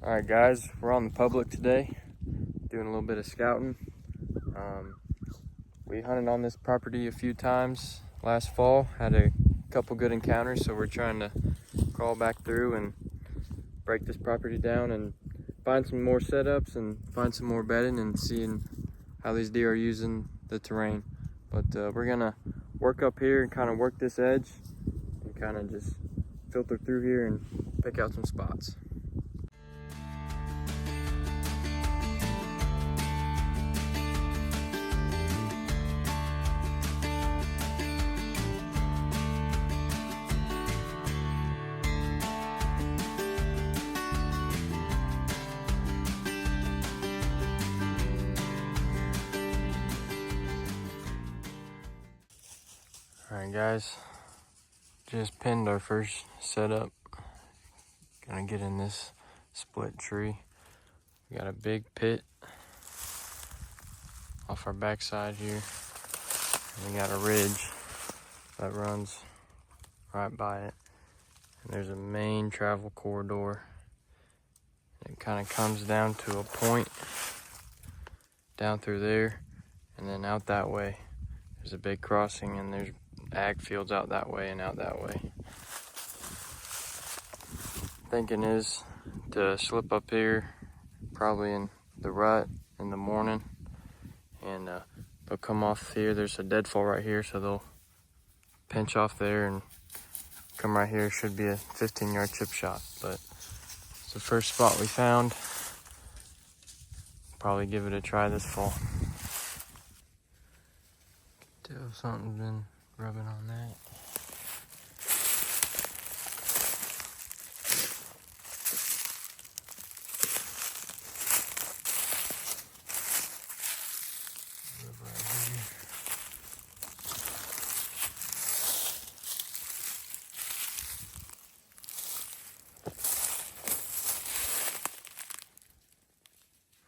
All right, guys, we're on the public today, doing a little bit of scouting. We hunted on this property a few times last fall, had a couple good encounters, so we're trying to crawl back through and break this property down and find some more setups and find some more bedding and seeing how these deer are using the terrain. But we're gonna work up here and kind of work this edge and kind of just filter through here and pick out some spots. Alright guys, just pinned our first setup. Gonna get in this split tree. We got a big pit off our backside here. And we got a ridge that runs right by it. And there's a main travel corridor. It kind of comes down to a point down through there and then out that way. There's a big crossing and there's ag fields out that way and out that way. Thinking is to slip up here probably in the rut in the morning, and they'll come off here. There's a deadfall right here, so they'll pinch off there and come right here. Should be a 15-yard chip shot, but it's the first spot we found. Probably give it a try this fall. Tell something's been rubbing on that.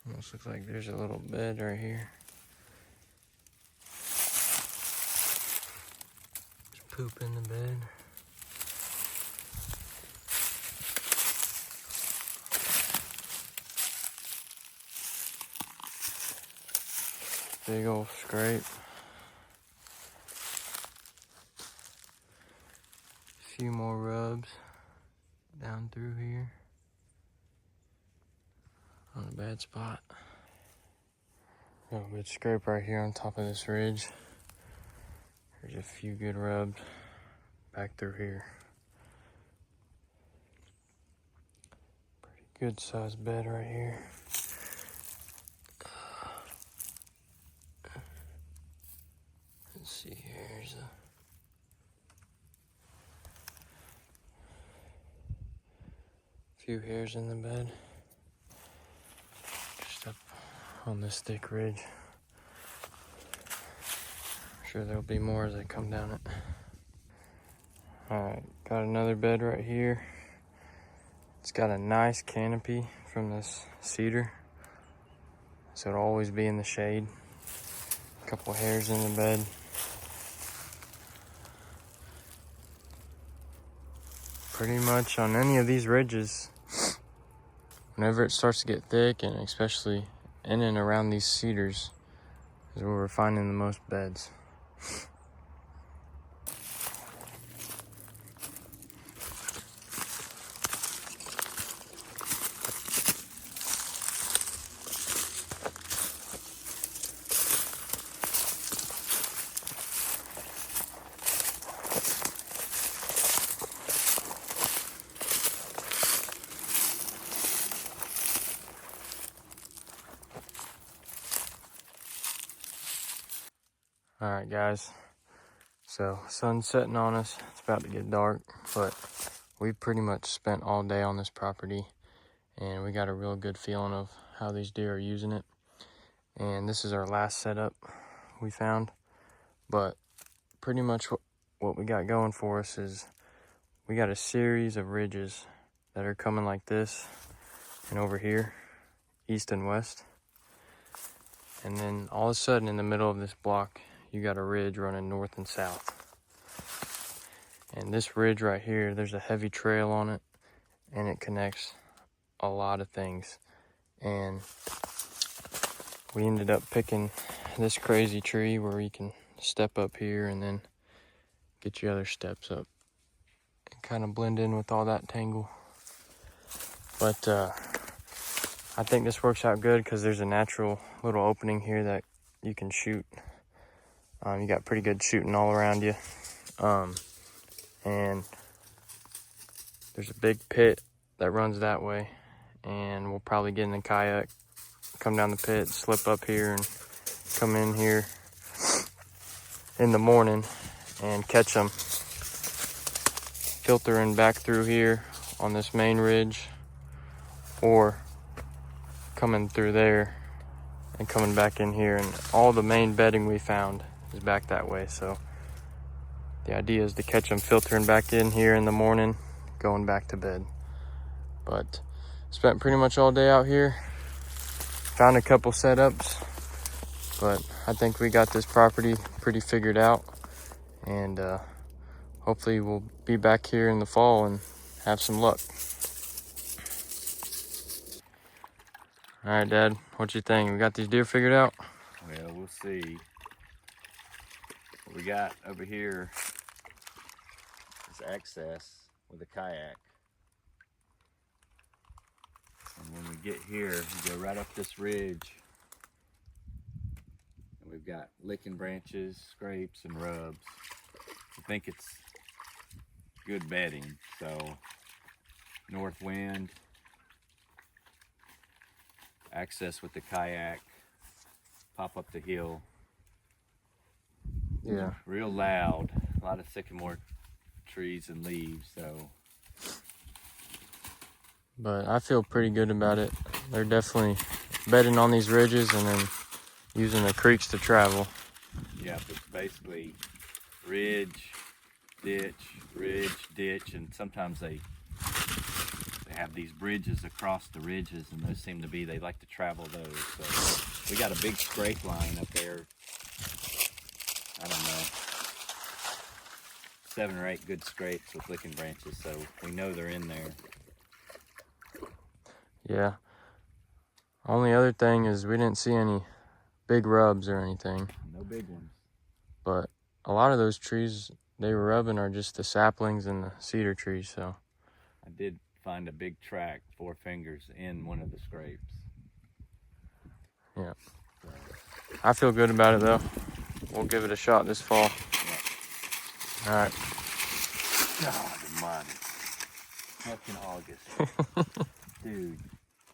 Almost looks like there's a little bed right here. Just poop in the bed. Big old scrape. A few more rubs down through here. On a bad spot. Got a good scrape right here on top of this ridge. There's a few good rubs back through here. Pretty good sized bed right here. Let's see here. There's a few hairs in the bed. On this thick ridge. I'm sure there'll be more as I come down it. Alright, got another bed right here. It's got a nice canopy from this cedar, so it'll always be in the shade. A couple hairs in the bed. Pretty much on any of these ridges, whenever it starts to get thick, and especially in and around these cedars, is where we're finding the most beds. All right, guys, so sun's setting on us. It's about to get dark, but we pretty much spent all day on this property and we got a real good feeling of how these deer are using it. And this is our last setup we found, but pretty much what we got going for us is we got a series of ridges that are coming like this and over here, east and west. And then all of a sudden in the middle of this block, you got a ridge running north and south. And this ridge right here, there's a heavy trail on it, and it connects a lot of things. And we ended up picking this crazy tree where you can step up here and then get your other steps up and kind of blend in with all that tangle. But I think this works out good because there's a natural little opening here that you can shoot. You got pretty good shooting all around you. And there's a big pit that runs that way. And we'll probably get in a kayak, come down the pit, slip up here, and come in here in the morning and catch them. Filtering back through here on this main ridge, or coming through there and coming back in here. And all the main bedding we found is back that way. So the idea is to catch them filtering back in here in the morning, going back to bed. But spent pretty much all day out here. Found a couple setups, but I think we got this property pretty figured out. And hopefully we'll be back here in the fall and have some luck. All right, Dad, what you think? We got these deer figured out? Well, we'll see. What we got over here is access with a kayak. And when we get here, we go right up this ridge. And we've got licking branches, scrapes, and rubs. I think it's good bedding. So, north wind, access with the kayak, pop up the hill. Yeah. Real loud, a lot of sycamore trees and leaves, so. But I feel pretty good about it. They're definitely bedding on these ridges and then using the creeks to travel. Yeah, it's basically ridge, ditch, and sometimes they have these bridges across the ridges, and those seem to be, they like to travel those. So we got a big scrape line up there. I don't know, 7 or 8 good scrapes with licking branches, so we know they're in there. Yeah. Only other thing is we didn't see any big rubs or anything. No big ones. But a lot of those trees they were rubbing are just the saplings and the cedar trees, so. I did find a big track, 4 fingers, in one of the scrapes. Yeah. So, I feel good about it though. We'll give it a shot this fall. yeah. All right. God almighty. Fucking August.